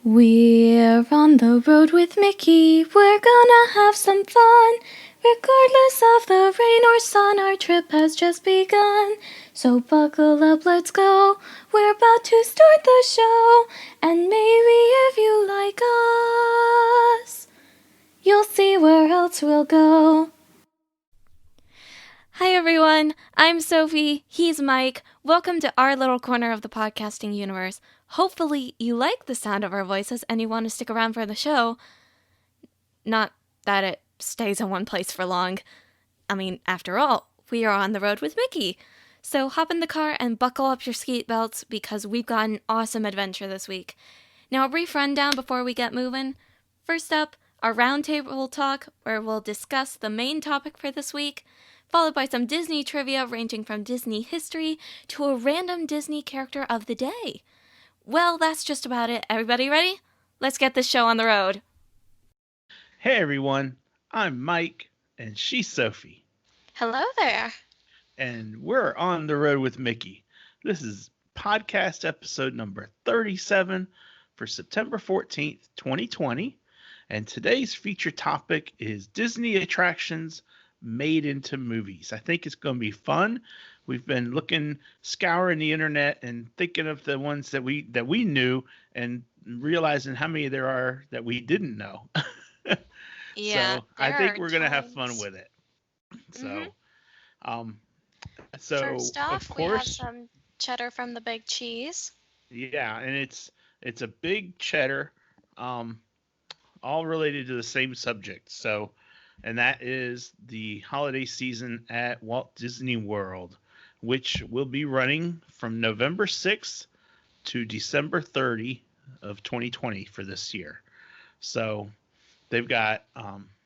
We're on the road with Mickey, we're gonna have some fun. Regardless of the rain or sun, our trip has just begun. So buckle up, let's go, we're about to start the show. And maybe if you like us, you'll see where else we'll go. Hi everyone, I'm Sophie, he's Mike. Welcome to our little corner of the podcasting universe. Hopefully you like the sound of our voices and you want to stick around for the show. Not that it stays in one place for long. I mean, after all, we are on the road with Mickey. So hop in the car and buckle up your seat belts because we've got an awesome adventure this week. Now a brief rundown before we get moving. First up, our roundtable talk where we'll discuss the main topic for this week, followed by some Disney trivia ranging from Disney history to a random Disney character of the day. Well, that's just about it. Everybody ready? Let's get this show on the road. Hey everyone, I'm Mike and she's Sophie. Hello there. And we're on the road with Mickey. This is podcast episode number 37 for September 14th, 2020. And today's feature topic is Disney attractions made into movies. I think it's going to be fun. We've been scouring the internet and thinking of the ones that we knew and realizing how many there are that we didn't know. Yeah, So I think we're gonna have tons. fun with it. Mhm. So, um, First of off, we have course, some cheddar from the big cheese. yeah, and it's a big cheddar, um, all related to the same subject. So, and that is the holiday season at Walt Disney World, which will be running from November 6th to December 30 of 2020 for this year. So they've got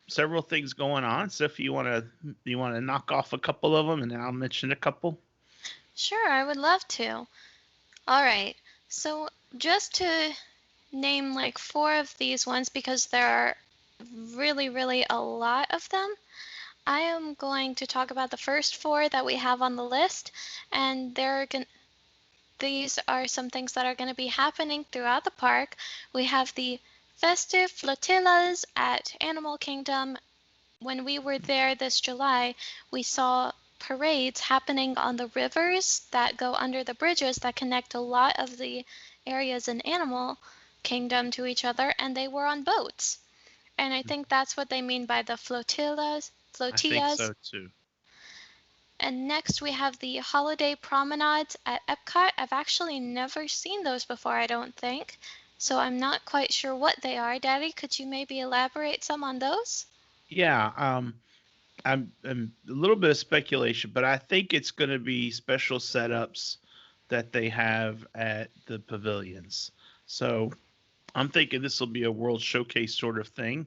several things going on. So if you want to knock off a couple of them, and then I'll mention a couple. Sure, I would love to. All right. So, just to name like four of these ones because there are really, really a lot of them. I am going to talk about the first four that we have on the list, and these are some things that are going to be happening throughout the park. We have the festive flotillas at Animal Kingdom. When we were there this July, we saw parades happening on the rivers that go under the bridges that connect a lot of the areas in Animal Kingdom to each other, and they were on boats. And I think that's what they mean by the I think flotillas. so too. And next we have the holiday promenades at Epcot. I've actually never seen those before, I don't think. So I'm not quite sure what they are. Daddy, could you maybe elaborate some on those? Yeah, I'm a little bit of speculation, but I think it's going to be special setups that they have at the pavilions. So I'm thinking this will be a World Showcase sort of thing.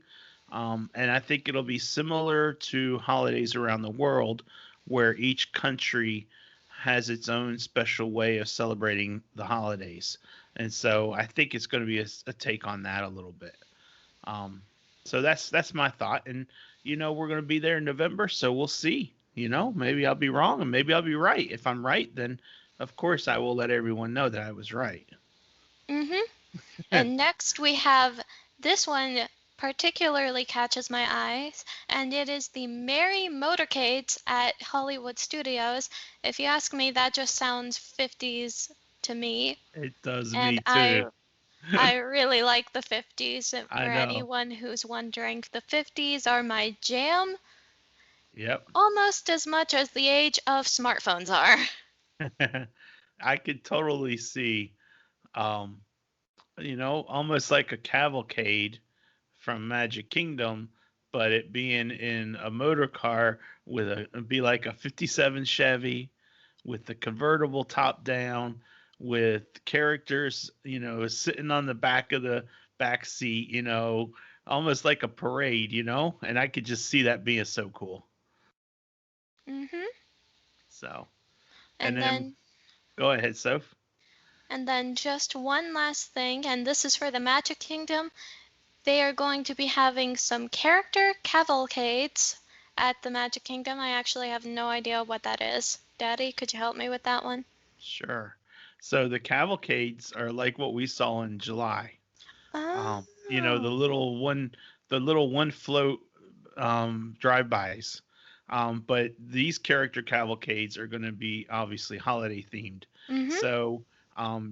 And I think it'll be similar to holidays around the world, where each country has its own special way of celebrating the holidays. And so I think it's going to be a take on that a little bit. Um, so that's my thought. And we're going to be there in November, so we'll see. Maybe I'll be wrong and maybe I'll be right. If I'm right, then of course I will let everyone know that I was right. Mm-hmm. And next we have this one particularly catches my eyes, and it is the Merry Motorcades at Hollywood Studios. If you ask me, that just sounds 50s to me, It does and me too. I really like the 50s. I For know. anyone who's wondering, the 50s are my jam Yep. almost as much as the age of smartphones are. I could totally see, um, almost like a cavalcade from Magic Kingdom, but it being in a motor car with be like a 57 Chevy with the convertible top down with characters, sitting on the back of the back seat, almost like a parade, and I could just see that being so cool. hmm So, and And then then go ahead, Soph. and then just one last thing, and this is for the Magic Kingdom. They are going to be having some character cavalcades at the Magic Kingdom. I actually have no idea what that is. Daddy, could you help me with that one? Sure. So the cavalcades are like what we saw in July. The Oh. little one float drive-bys. But these character cavalcades are going to be obviously holiday themed. Mhm. So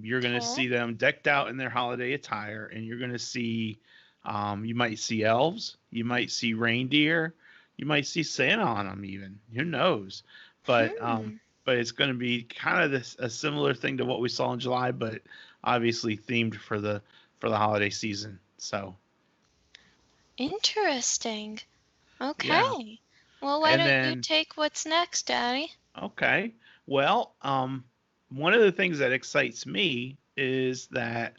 you're going to Okay. see them decked out in their holiday attire, and you're going to see, you might see elves, you might see reindeer, you might see Santa on them even. Who knows? But Hmm. it's going to be kind of a similar thing to what we saw in July, but obviously themed for the holiday season. So Interesting. yeah, Okay. Well, why and don't you then take what's next, Daddy? okay, well, one of the things that excites me is that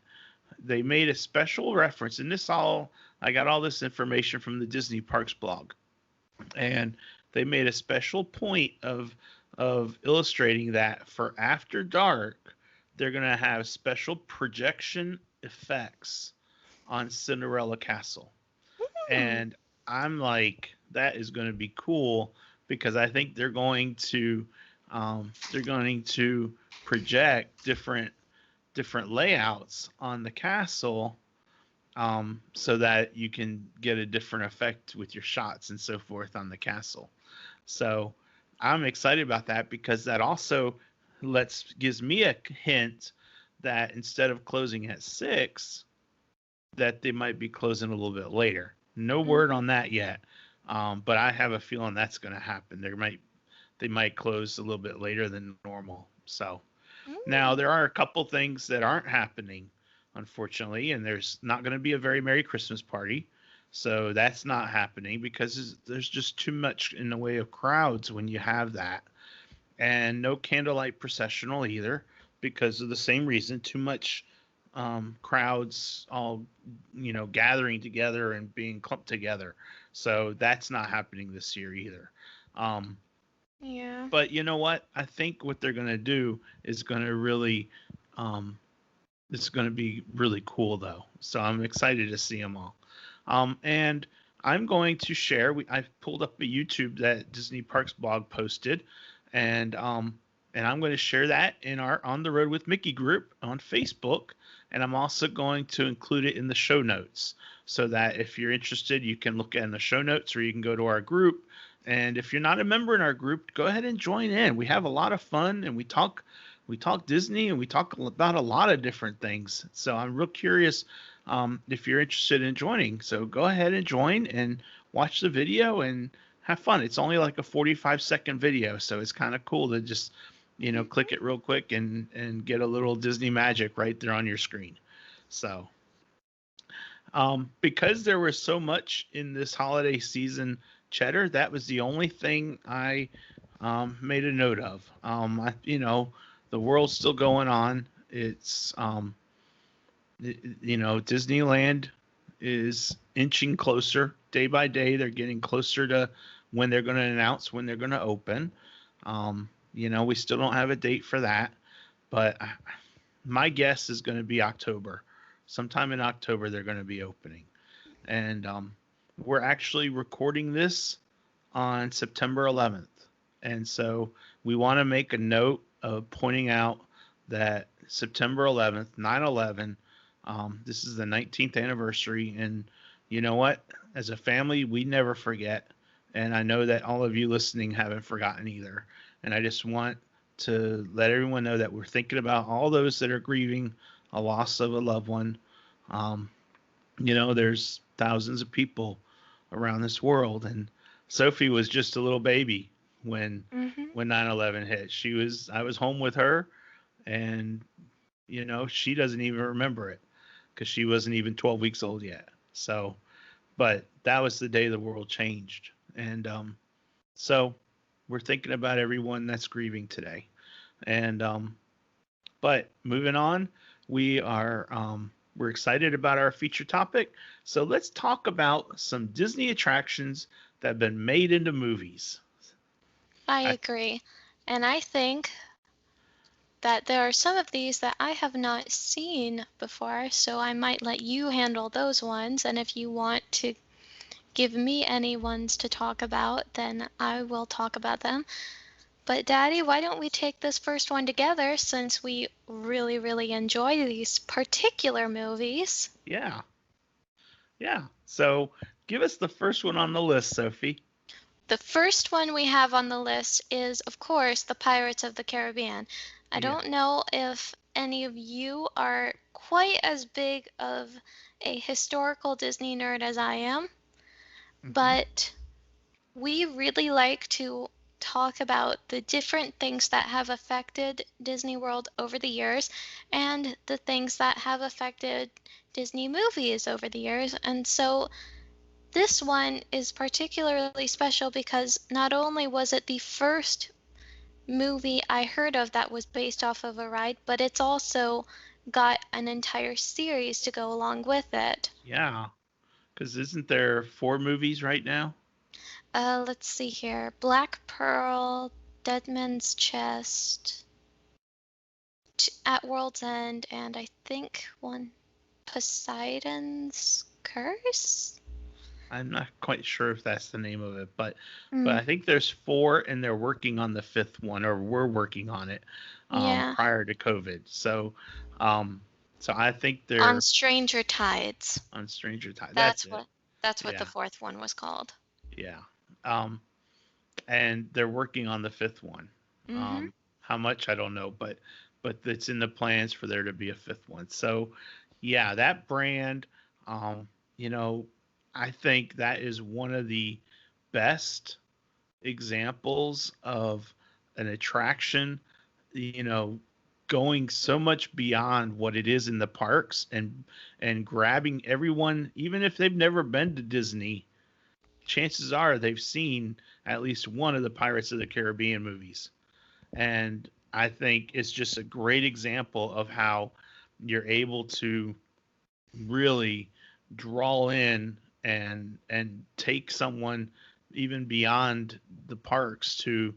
they made a special reference, and this all I got all this information from the Disney Parks blog, and they made a special point of illustrating that for After Dark, they're gonna have special projection effects on Cinderella Castle. Hmm. And I'm like, that is going to be cool because I think they're going to project different layouts on the castle, so that you can get a different effect with your shots and so forth on the castle. So I'm excited about that because that also gives me a hint that instead of closing at 6, that they might be closing a little bit later. No word on that yet, but I have a feeling that's going to happen. They might close a little bit later than normal. So now there are a couple things that aren't happening, unfortunately, and there's not going to be a very Merry Christmas party. So that's not happening because there's just too much in the way of crowds when you have that, and no candlelight processional either because of the same reason. Too much crowds all gathering together and being clumped together. So that's not happening this year either. Um, Yeah. but you know what? I think what they're going to do is going to really, um, it's going to be really cool though. So I'm excited to see them all. And I'm going to share. I've pulled up a YouTube that Disney Parks blog posted, and I'm going to share that in our On the Road with Mickey group on Facebook, and I'm also going to include it in the show notes so that if you're interested, you can look in the show notes or you can go to our group. And if you're not a member in our group, go ahead and join in. We have a lot of fun, and we talk Disney, and we talk about a lot of different things. So I'm real curious, if you're interested in joining. So go ahead and join and watch the video and have fun. It's only like a 45-second video, so it's kind of cool to just click it real quick and get a little Disney magic right there on your screen. So because there was so much in this holiday season, Cheddar, that was the only thing I made a note of. The world's still going on. It's Disneyland is inching closer day by day. They're getting closer to when they're going to announce when they're going to open. We still don't have a date for that, but my guess is going to be October. Sometime in October, they're going to be opening. And we're actually recording this on September 11th. And so we want to make a note of pointing out that September 11th, 9/11, this is the 19th anniversary. And you know what? As a family, we never forget. And I know that all of you listening haven't forgotten either. And I just want to let everyone know that we're thinking about all those that are grieving a loss of a loved one. Um, there's thousands of people around this world, and Sophie was just a little baby when Mhm. 9/11 hit. I was home with her, and she doesn't even remember it because she wasn't even 12 weeks old yet. So, but that was the day the world changed, and so we're thinking about everyone that's grieving today. And but moving on, we're excited about our feature topic. So let's talk about some Disney attractions that have been made into movies. I I agree. And I think that there are some of these that I have not seen before, so I might let you handle those ones. And if you want to give me any ones to talk about, then I will talk about them. But Daddy, why don't we take this first one together since we really, really enjoy these particular movies? Yeah, yeah. So give us the first one on the list, Sophie. The first one we have on the list is, of course, the Pirates of the Caribbean. I Yeah. don't know if any of you are quite as big of a historical Disney nerd as I am, Hmm. but we really like to talk about the different things that have affected Disney World over the years and the things that have affected Disney movies over the years. And so this one is particularly special because not only was it the first movie I heard of that was based off of a ride, but it's also got an entire series to go along with it. Yeah. Because isn't there 4 movies right now? Let's see here. Black Pearl, Dead Man's Chest, At World's End, and I think one Poseidon's Curse? I'm not quite sure if that's the name of it, but Mm, I think there's 4, and they're working on the 5th one, or we're working on it yeah. prior to COVID. Um, so I think On they're Stranger Tides. on Stranger Tide. That's That's it. what that's what the Yeah, fourth one was called. yeah. Um, and they're working on the 5th one. Mm-hmm. How much I don't know, but it's in the plans for there to be a 5th one. So yeah, that brand, um, you know, I think that is one of the best examples of an attraction, you know, going so much beyond what it is in the parks, and grabbing everyone, even if they've never been to Disney, chances are they've seen at least one of the Pirates of the Caribbean movies. And I think it's just a great example of how you're able to really draw in and take someone even beyond the parks to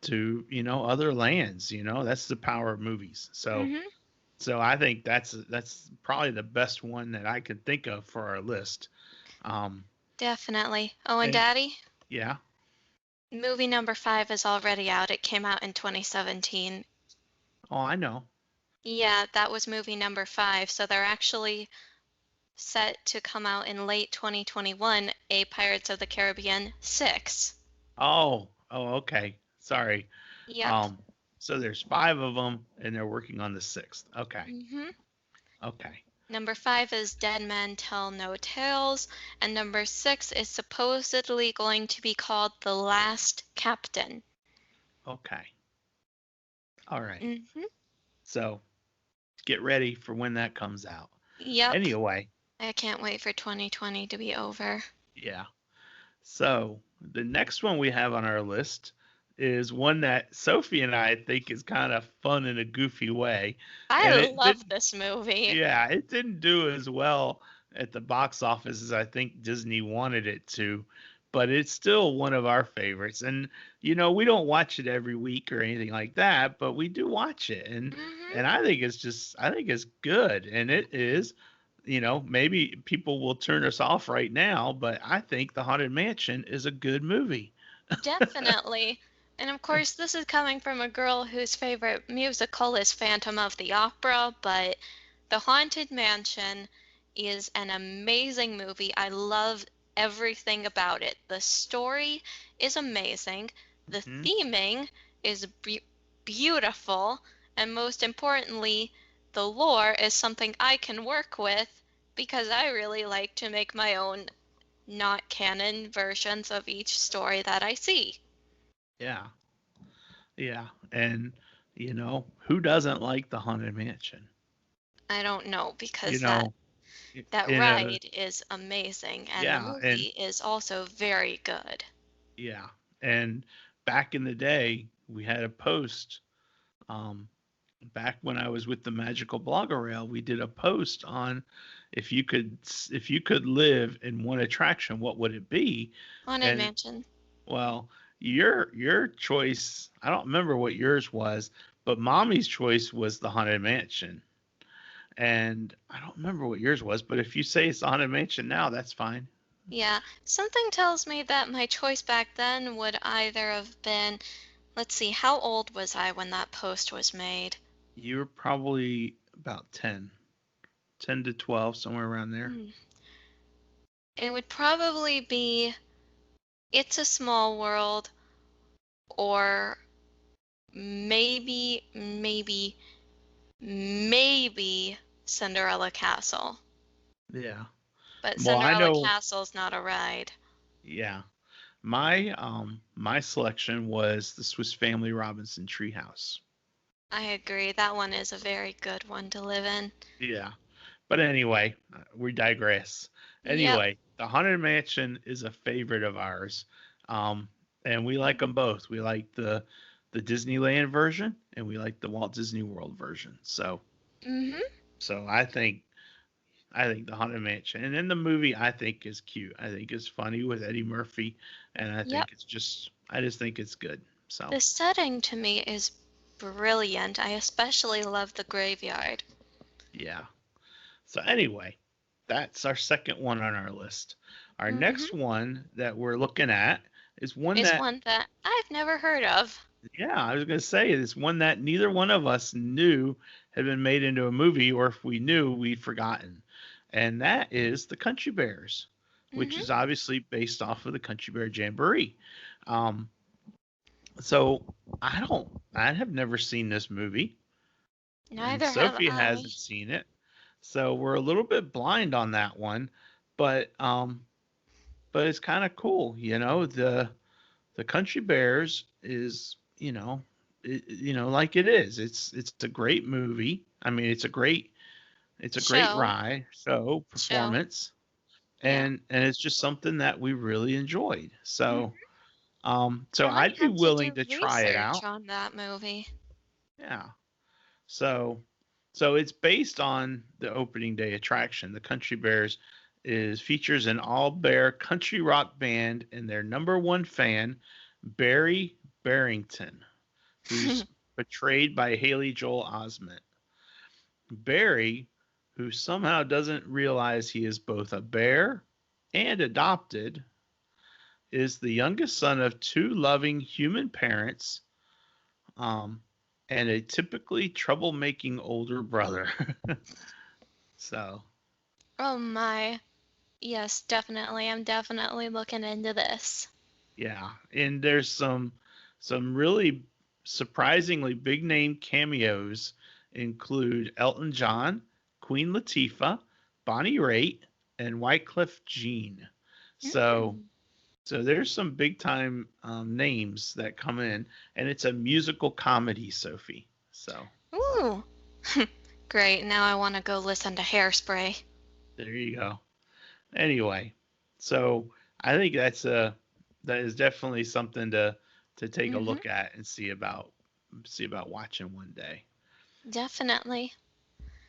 other lands. That's the power of movies. so Mm-hmm. so I think that's probably the best one that I could think of for our list. um Definitely. Oh, and and Daddy, yeah. movie number five is already out. It came out in 2017. Oh, I know. Yeah, that was movie number five. So they're actually set to come out in late 2021, a Pirates of the Caribbean 6. Oh, okay, sorry. Yep. um so there's 5 of them, and they're working on the 6th. Okay. Mm-hmm. Okay. Number five is Dead Men Tell No Tales, and number six is supposedly going to be called The Last Captain. Okay. All right. Mm-hmm. So get ready for when that comes out. Yep. Anyway, I can't wait for 2020 to be over. yeah. So the next one we have on our list is one that Sophie and I think is kind of fun in a goofy way. I And it love didn't, this movie. yeah, it didn't do as well at the box office as I think Disney wanted it to, but it's still one of our favorites. And we don't watch it every week or anything like that, but we do watch it, and Mm-hmm. and I think it's good, and it is. Maybe people will turn us off right now, but I think The Haunted Mansion is a good movie. Definitely. And of course, this is coming from a girl whose favorite musical is Phantom of the Opera, but The Haunted Mansion is an amazing movie. I love everything about it. The story is amazing, the Hmm. theming is beautiful, and most importantly, the lore is something I can work with because I really like to make my own not canon versions of each story that I see. Yeah, yeah, and who doesn't like The Haunted Mansion? I don't know You because that know, that in a ride is amazing and the yeah, and movie is also very good. yeah, and back in the day, we had a post. Um, Back when I was with the Magical Blogger Rail, we did a post on if you could live in one attraction, what would it be? Haunted And Mansion. well, your choice, I don't remember what yours was, but Mommy's choice was the Haunted Mansion. And I don't remember what yours was, but if you say it's the Haunted Mansion now, that's fine. Yeah, something tells me that my choice back then would either have been Let's see, how old was I when that post was made? You were probably about 10 to 12, somewhere around there. Hmm. It would probably be It's a Small World, or maybe Cinderella Castle. Yeah. But Well, I Cinderella know. Castle's not a ride. Yeah. My selection was the Swiss Family Robinson Treehouse. I agree. That one is a very good one to live in. Yeah. But anyway, we digress. Yep. Anyway, the Haunted Mansion is a favorite of ours, um, and we like them both. We like the Disneyland version, and we like the Walt Disney World version. Mhm. So I think the Haunted Mansion, and then the movie I think is cute. I think it's funny with Eddie Murphy, and Yep. I just think it's good. So The setting to me is brilliant. I especially love the graveyard. yeah. So anyway, that's our second one on our list. Our Mhm. next one that we're looking at is one Is that, one that I've never heard of. yeah, I was going to say, it's one that neither one of us knew had been made into a movie, or if we knew, we'd forgotten. And that is The Country Bears, which Mhm. is obviously based off of the Country Bear Jamboree. Um, so I have never seen this movie, and Neither have Sophie I. hasn't seen it. So we're a little bit blind on that one, but it's kind of cool, the Country Bears is, like it is. It's a great movie. I mean, it's a great Show. ride, show, Show. performance, Yeah. and it's just something that we really enjoyed. So, Mhm. so I might I'd be have to willing do to try it research out. on that movie. Yeah. So, so it's based on the opening day attraction. The Country Bears is features an all bear country rock band and their number one fan, Barry Barrington, who's portrayed by Haley Joel Osment. Barry, who somehow doesn't realize he is both a bear and adopted, is the youngest son of two loving human parents, um, and a typically troublemaking older brother. So, Oh my. Yes, definitely. I'm definitely looking into this. yeah, and there's some really surprisingly big name cameos include Elton John, Queen Latifah, Bonnie Raitt, and Wyclef Jean. So Mm. so there's some big time names that come in, and it's a musical comedy, Sophie. So Ooh. Great. Now I want to go listen to Hairspray. there you go. Anyway, so I think that is definitely something to take a Mhm. look at and see about watching one day. Definitely.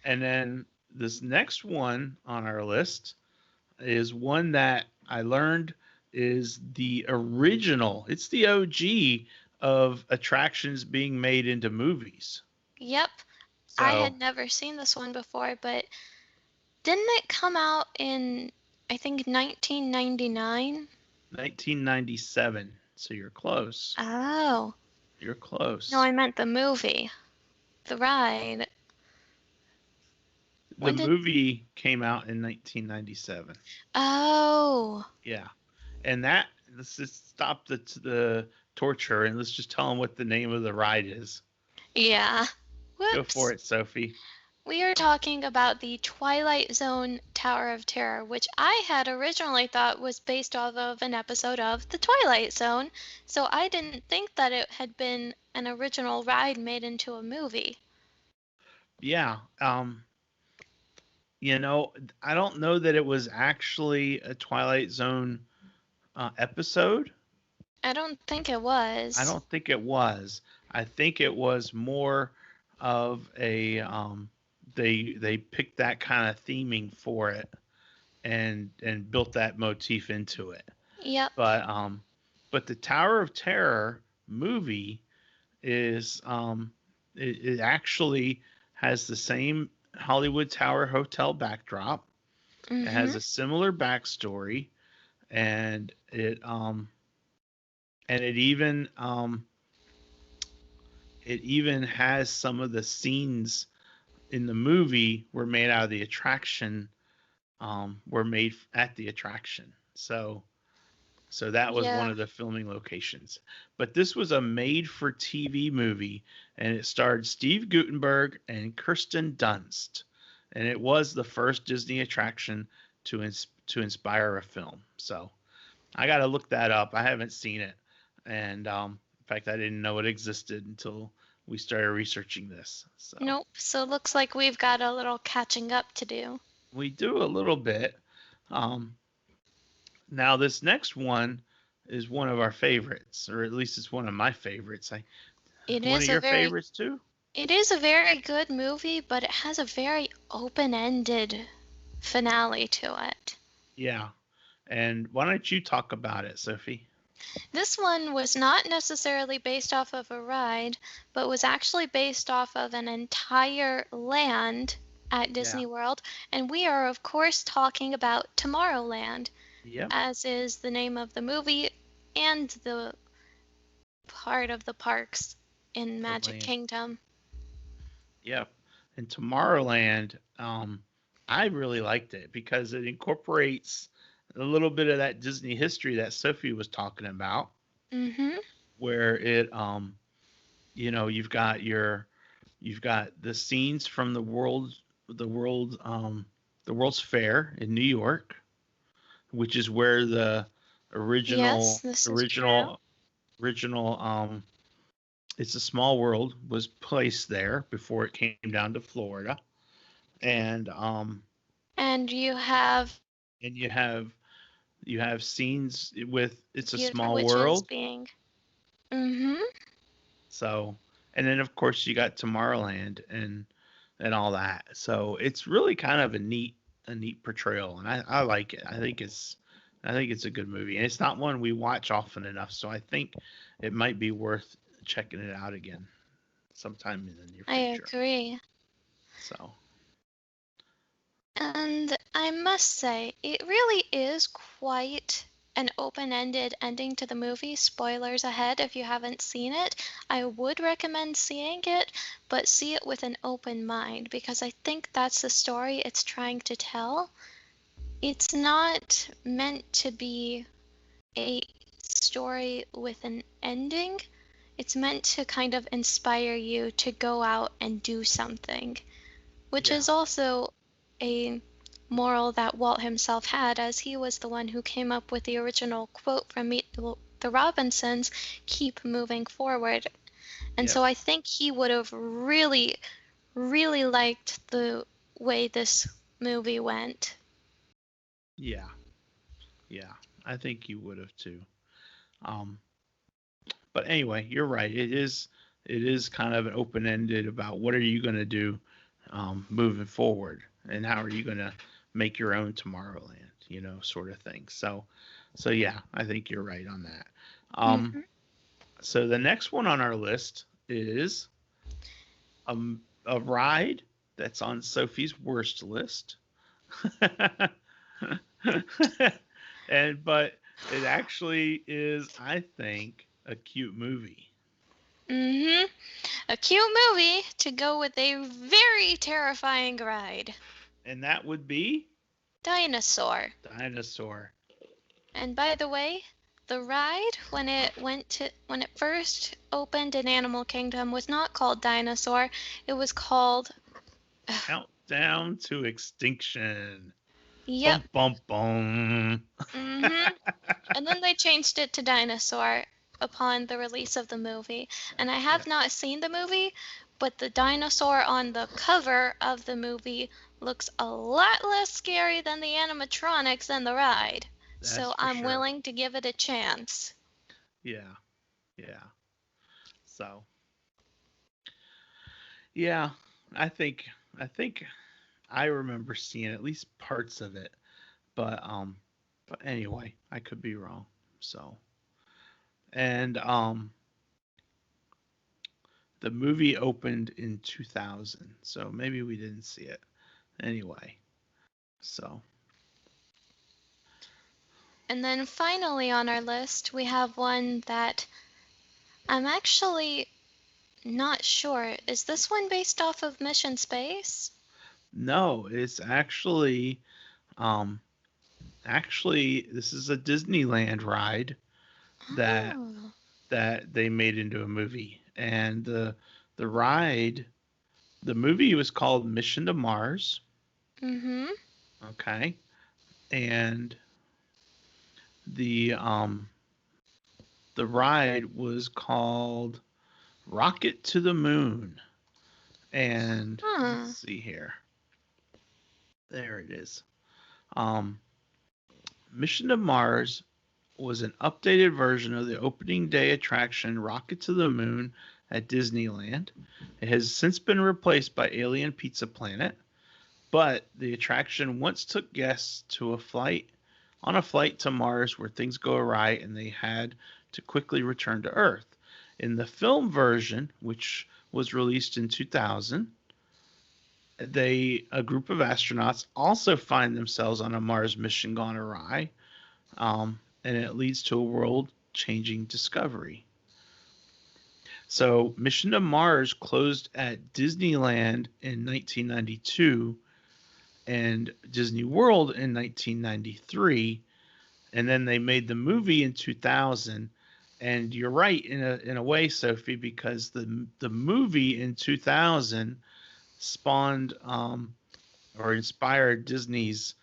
And then this next one on our list is one that I learned is the original. It's the OG of attractions being made into movies. Yep. I So had never seen this one before, but didn't it come out in, I think, 1999? 1997. So you're close. Oh. You're No, close. I meant the movie. The ride. The When did. movie came out in 1997. Oh. Yeah, and let's just stop the torture and let's just tell them what the name of the ride is. Yeah. Go for Whoops. it, Sophie. We are talking about the Twilight Zone Tower of Terror, which I had originally thought was based off of an episode of The Twilight Zone, so I didn't think that it had been an original ride made into a movie. Yeah, you know, I don't know that it was actually a Twilight Zone episode. I don't think it I was. don't think it was. I think it was more of a they picked that kind of theming for it and built that motif into it. Yep. But the Tower of Terror movie is it actually has the same Hollywood Tower Hotel backdrop. It Mm-hmm. has a similar backstory, and it even it even has some of the scenes in the movie were made out of the attraction, were made at the attraction. So that was one Yeah. of the filming locations. But this was a made for TV movie, and it starred Steve Guttenberg and Kirsten Dunst. And it was the first Disney attraction to inspire a film. So I got to look that up. I haven't seen it. And in fact, I didn't know it existed until we started researching this. So Nope. So it looks like we've got a little catching up to do. we do a little bit. Um, Now, this next one is one of our favorites, or at least it's one of my favorites. It One of is a your very favorites too? it is a very good movie, but it has a very open-ended finale to it. Yeah. And why don't you talk about it, Sophie? This one was not necessarily based off of a ride, but was actually based off of an entire land at Yeah. Disney World, and we are of course talking about Tomorrowland, Yep. as is the name of the movie and the part of the parks in The Magic land. Kingdom. Yep. And Tomorrowland, I really liked it because it incorporates a little bit of that Disney history that Sophie was talking about, Mhm. where you've got the scenes from the world, the World's Fair in New York, which is where the Yes, original this is true. original original It's a Small World was placed there before it came down to Florida. And you have And you have scenes with It's a beautiful Small witches World. being. Mhm. So, and then of course you got Tomorrowland and all that. So it's really kind of a neat portrayal, and I like it. I think it's a good movie, and it's not one we watch often enough. So I think it might be worth checking it out again sometime in the near I future. agree. So And I must say, it really is quite an open-ended ending to the movie. Spoilers ahead if you haven't seen it. I would recommend seeing it, but see it with an open mind because I think that's the story it's trying to tell. It's not meant to be a story with an ending. It's meant to kind of inspire you to go out and do something, which yeah, is also a moral that Walt himself had, as he was the one who came up with the original quote from Meet the Robinsons, keep moving forward. And yep, so I think he would have really, really liked the way this movie went. yeah, yeah. I think you would have too. Um, but anyway, you're right. It is kind of an open ended about what are you going to do moving forward, and how are you going to make your own Tomorrowland, sort of thing. So yeah, I think you're right on that. Um, Hmm. so the next one on our list is a ride that's on Sophie's worst list, but it actually is, I think, a cute movie, Hmm. A cute movie to go with a very terrifying ride. and that would be Dinosaur. Dinosaur. And by the way, the ride when it first opened in Animal Kingdom was not called Dinosaur. It was called Countdown to Extinction. Yep. Bum bum bum. Mhm. And then they changed it to Dinosaur upon the release of the movie. And I Yeah, have not seen the movie, but the dinosaur on the cover of the movie looks a lot less scary than the animatronics in the ride. that's So for I'm sure. willing to give it a chance. Yeah, yeah. So yeah, I think I think I remember seeing at least parts of it, but anyway, I could be wrong. So and the movie opened in 2000, so maybe we didn't see it anyway. So And then finally on our list, we have one that I'm actually Not sure. Is this one based off of Mission Space? No, it's um actually this is a Disneyland ride that Oh. they made into a movie. And the ride, the movie was called Mission to Mars, Mm-hmm. okay? And the the ride was called Rocket to the Moon. And let's Huh. see here. There it is. Um, Mission to Mars was an updated version of the opening day attraction Rocket to the Moon at Disneyland. It has since been replaced by Alien Pizza Planet, but the attraction once took guests to a flight to Mars where things go awry and they had to quickly return to Earth. In the film version, which was released in 2000, a group of astronauts also find themselves on a Mars mission gone awry, and it leads to a world-changing discovery. So, Mission to Mars closed at Disneyland in 1992 and Disney World in 1993, and then they made the movie in 2000. And you're right in a way, Sophie, because the movie in 2000 spawned or inspired Disney's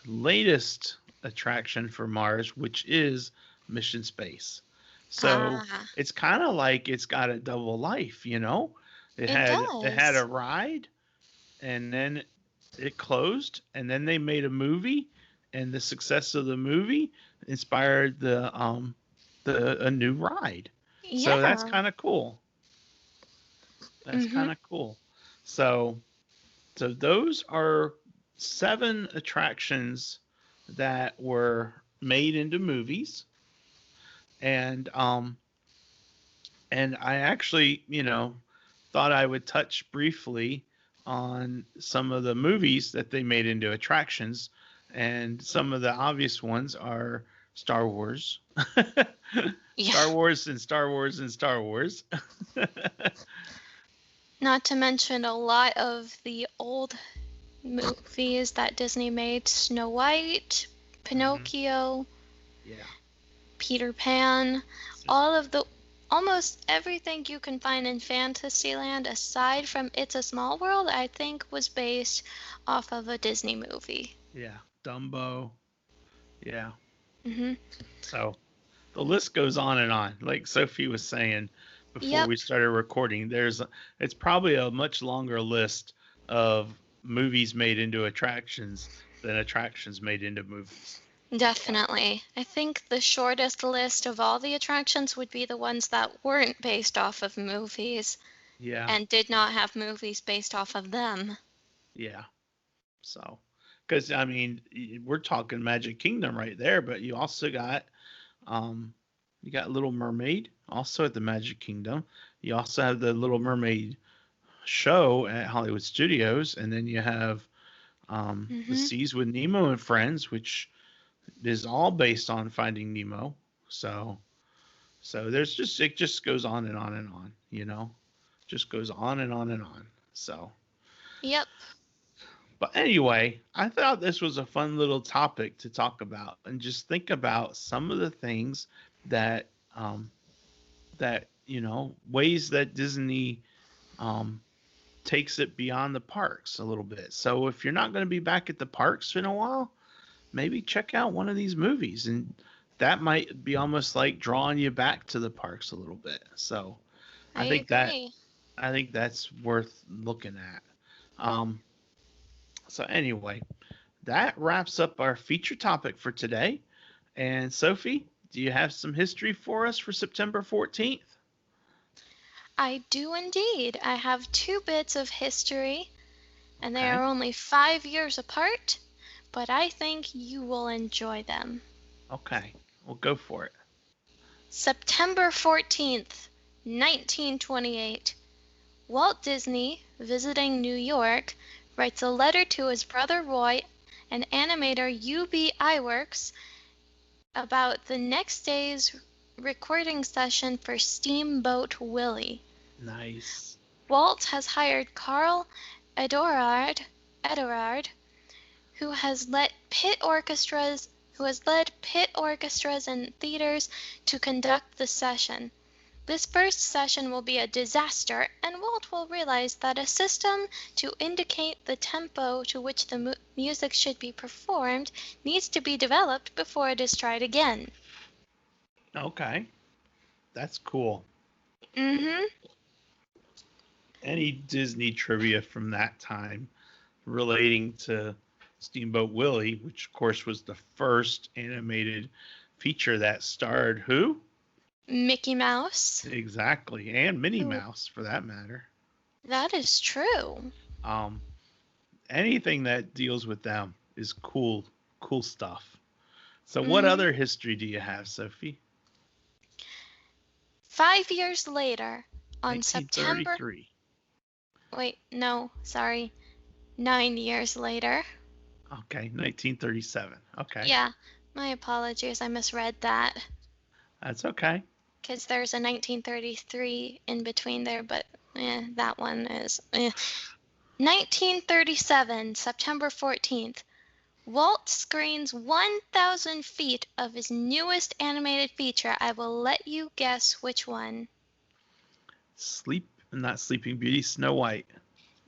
latest attraction for Mars, which is Mission Space. So Ah, it's kind of like it's got a double life, it It had a does. ride, and then it closed, and then they made a movie, and the success of the movie inspired the a new ride. So that's Yeah. kind of cool. That's Mm-hmm. kind of cool. So those are 7 attractions that were made into movies, and I actually, thought I would touch briefly on some of the movies that they made into attractions, and some of the obvious ones are Star Wars, Yeah. Star Wars, and Star Wars, and Star Wars. Not to mention a lot of the old movies that Disney made: Snow White, Hmm. Pinocchio, Yeah. Peter Pan, all of the almost everything you can find in Fantasyland aside from It's a Small World, I think was based off of a Disney movie. Yeah. Dumbo. Yeah. Mhm. So the list goes on and on. Like Sophie was saying before Yep, we started recording, it's probably a much longer list of movies made into attractions than attractions made into movies. So, definitely. I think the shortest list of all the attractions would be the ones that weren't based off of movies yeah, and did not have movies based off of them. yeah. So, because I mean, we're talking Magic Kingdom right there, but um, you got Little Mermaid also at the Magic Kingdom. You also have the Little Mermaid show at Hollywood Studios, and then you have The Mhm. Seas with Nemo and Friends, which is all based on Finding Nemo. So there's just it just goes on and on and on, just goes on and on and on. So, Yep. but anyway, I thought this was a fun little topic to talk about and just think about some of the things that ways that Disney um, takes it beyond the parks a little bit. So if you're not going to be back at the parks in a while, maybe check out one of these movies, and that might be almost like drawing you back to the parks a little bit. So I I think that agree. I think that's worth looking at. Um, so anyway, that wraps up our feature topic for today. And Sophie, do you have some history for us for September 14th? I do indeed. I have two bits of history, and they are Okay. only 5 years apart, but I think you will enjoy them. Okay. We'll go for it. September 14th, 1928. Walt Disney, visiting New York, writes a letter to his brother Roy and animator UB Iwerks about the next day's recording session for Steamboat Willie. Nice. Walt has hired Carl Edorard, who has led pit orchestras and theaters to conduct the session. This first session will be a disaster, and Walt will realize that a system to indicate the tempo to which the music should be performed needs to be developed before it is tried again. Okay. That's cool. Mm-hmm. Any Disney trivia from that time relating to Steamboat Willie, which of course was the first animated feature that starred who? Mickey Mouse. Exactly, and Minnie Who? Mouse for that matter. That is true. Um, Anything that deals with them is cool, cool stuff. So, what Mm-hmm. other history do you have, Sophie? 5 years later, on September, 1933. wait, no, sorry, 9 years later. Okay, 1937. Okay, Yeah, my apologies, I misread that. that's okay. Because there's a 1933 in between there, but that one is. 1937, September 14th. Walt screens 1,000 feet of his newest animated feature. I will let you guess which one. Not Sleeping Beauty, Snow White.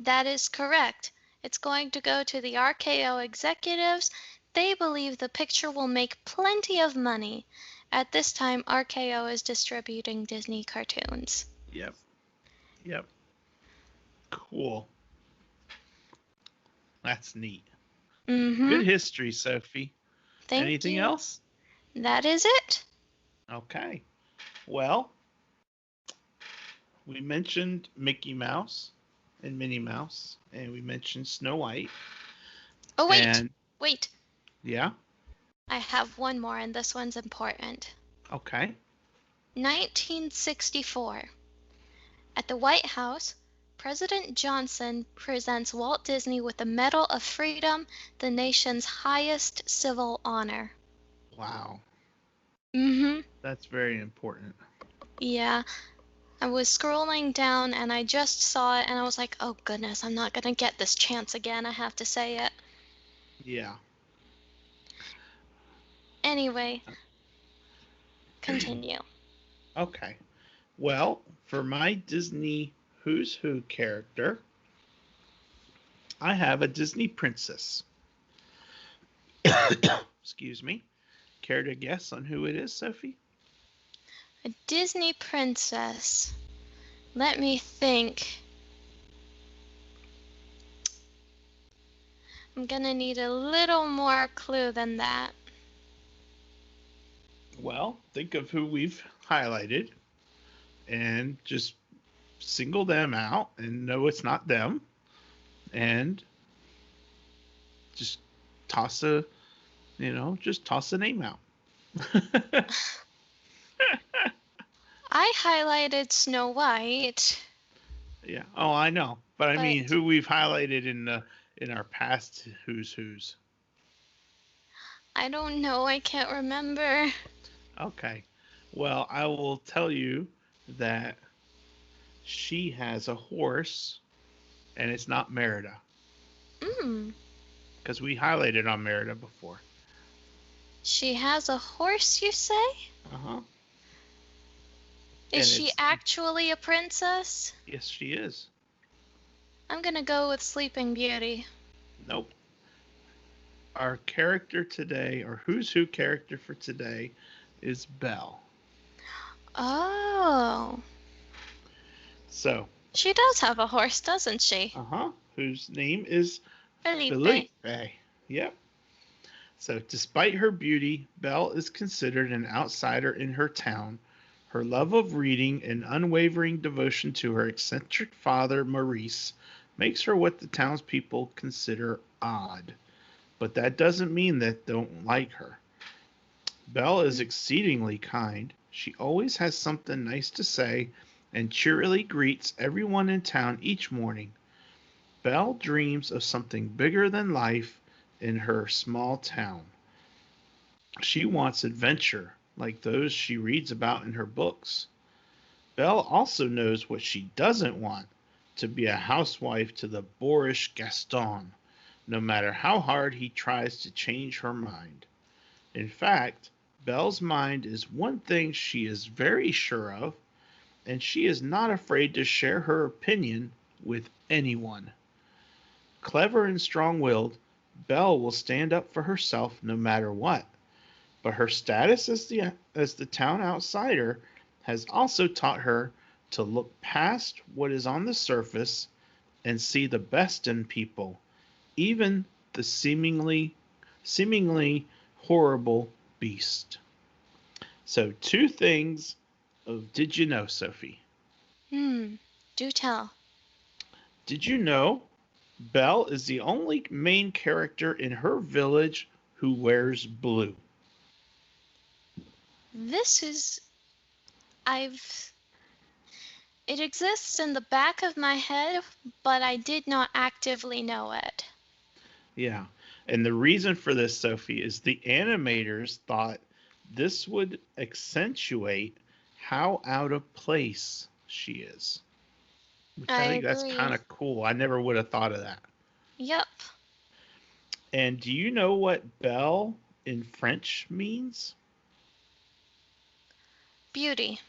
That is correct. It's going to go to the RKO executives. They believe the picture will make plenty of money. At this time, RKO is distributing Disney cartoons. Yep, yep. Cool. That's neat. Mm-hmm. Good history, Sophie. Thank Anything you. else? That is it. Okay. Well, we mentioned Mickey Mouse and Minnie Mouse, and we mentioned Snow White. Oh, wait. And Wait. yeah, I have one more, and this one's important. okay. 1964. At the White House, President Johnson presents Walt Disney with the Medal of Freedom, the nation's highest civil honor. Wow. Mm-hmm. That's very important. Yeah. I was scrolling down and I just saw it and I was like, oh goodness, I'm not gonna get this chance again. I have to say it. Yeah. Anyway, continue. Okay. Well, for my Disney Who's Who character, I have a Disney princess. Excuse me. Care to guess on who it is, Sophie? A Disney princess. Let me think. I'm gonna need a little more clue than that. Well, think of who we've highlighted and just single them out and know it's not them and just toss a, just toss a name out. I highlighted Snow White, Yeah. Oh, I know. But I mean, but who we've highlighted in our past who's who's. I don't know. I can't remember. Okay. Well, I will tell you that she has a horse and it's not Merida Mm. because we highlighted on Merida before. She has a horse, you say? Uh-huh. Is And she it's actually a princess? yes, she is. I'm gonna go with Sleeping Beauty. Nope. Our character today, or who's who character for today, is Belle. Oh. So, She does have a horse, doesn't she? whose name is Felipe. Felipe. Yep. So, despite her beauty, Belle is considered an outsider in her town. Her love of reading and unwavering devotion to her eccentric father, Maurice, makes her what the townspeople consider odd. But that doesn't mean that they don't like her. Belle is exceedingly kind. She always has something nice to say and cheerily greets everyone in town each morning. Belle dreams of something bigger than life in her small town. She wants adventure like those she reads about in her books. Belle also knows what she doesn't want, to be a housewife to the boorish Gaston, no matter how hard he tries to change her mind. In fact, Belle's mind is one thing she is very sure of, and she is not afraid to share her opinion with anyone. Clever and strong willed, Belle will stand up for herself no matter what. But her status as the town outsider has also taught her to look past what is on the surface and see the best in people, even the seemingly horrible beast. So two things of did you know, Sophie? Hmm. Do tell. Did you know Belle is the only main character in her village who wears blue? This is. I've. It exists in the back of my head, but I did not actively know it. Yeah. And the reason for this, Sophie, is the animators thought this would accentuate how out of place she is, which I I think that's kind agree. of cool. I never would have thought of that. Yep. And do you know what belle in French means? Beauty.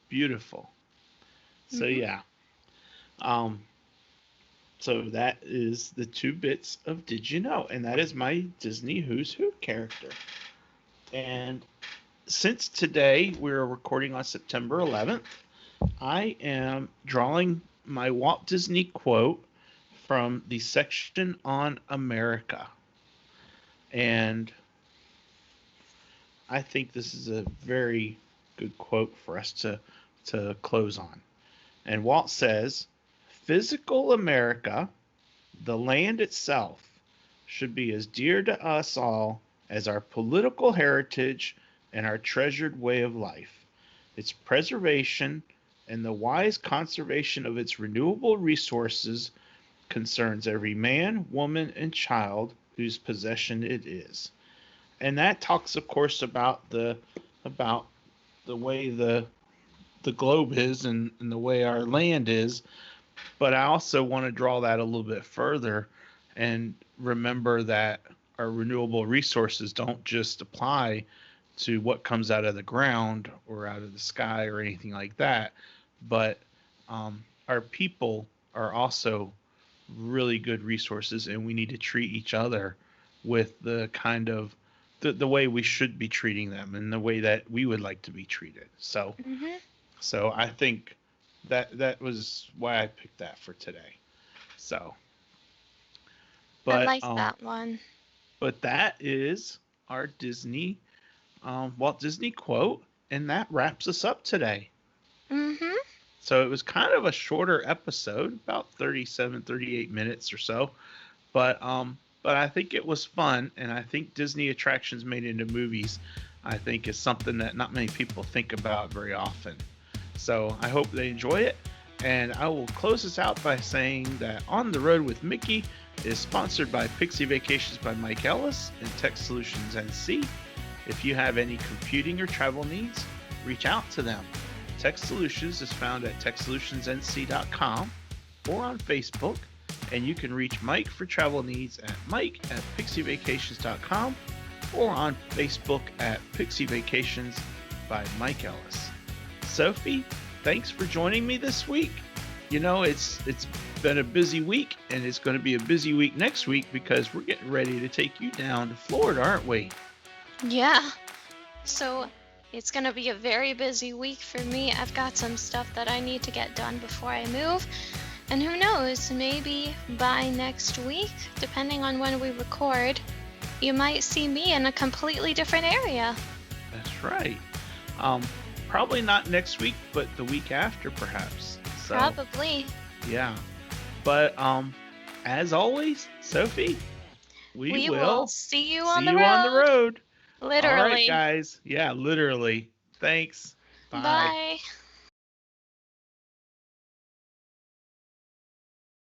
Beautiful. So, Hmm. yeah. Um, so that is the two bits of Did You Know? And that is my Disney Who's Who character. And since today we're recording on September 11th, I am drawing my Walt Disney quote from the section on America. And I think this is a very good quote for us to close on. And Walt says, physical America, the land itself, should be as dear to us all as our political heritage and our treasured way of life. Its preservation and the wise conservation of its renewable resources concerns every man, woman, and child whose possession it is. And that talks, of course, about the way the globe is and the way our land is. But I also want to draw that a little bit further and remember that our renewable resources don't just apply to what comes out of the ground or out of the sky or anything like that, but our people are also really good resources, and we need to treat each other with the kind of the way we should be treating them and the way that we would like to be treated. Hmm. So I think that was why I picked that for today. So, I but like that one. but that is our Walt Disney quote, and that wraps us up today. Hmm. So it was kind of a shorter episode, about 37, 38 minutes or so. But I think it was fun, and I think Disney attractions made into movies, I think, is something that not many people think about very often. So I hope they enjoy it, and I will close this out by saying that On the Road with Mickey is sponsored by Pixie Vacations by Mike Ellis and Tech Solutions NC. If you have any computing or travel needs, reach out to them. Tech Solutions is found at techsolutionsnc.com or on Facebook, and you can reach Mike for travel needs at mike@pixievacations.com or on Facebook at Pixie Vacations by Mike Ellis. Sophie, thanks for joining me this week. You know, it's been a busy week, and it's going to be a busy week next week because we're getting ready to take you down to Florida, aren't we? Yeah. So it's going to be a very busy week for me. I've got some stuff that I need to get done before I move. And who knows, maybe by next week, depending on when we record, you might see me in a completely different area. That's right. Um, Probably not next week, but the week after, perhaps. So, Probably. yeah. But as always, Sophie, we We will will see you on see the you on the road. road. All right, Literally. guys. Yeah, literally. Thanks. Bye. Bye.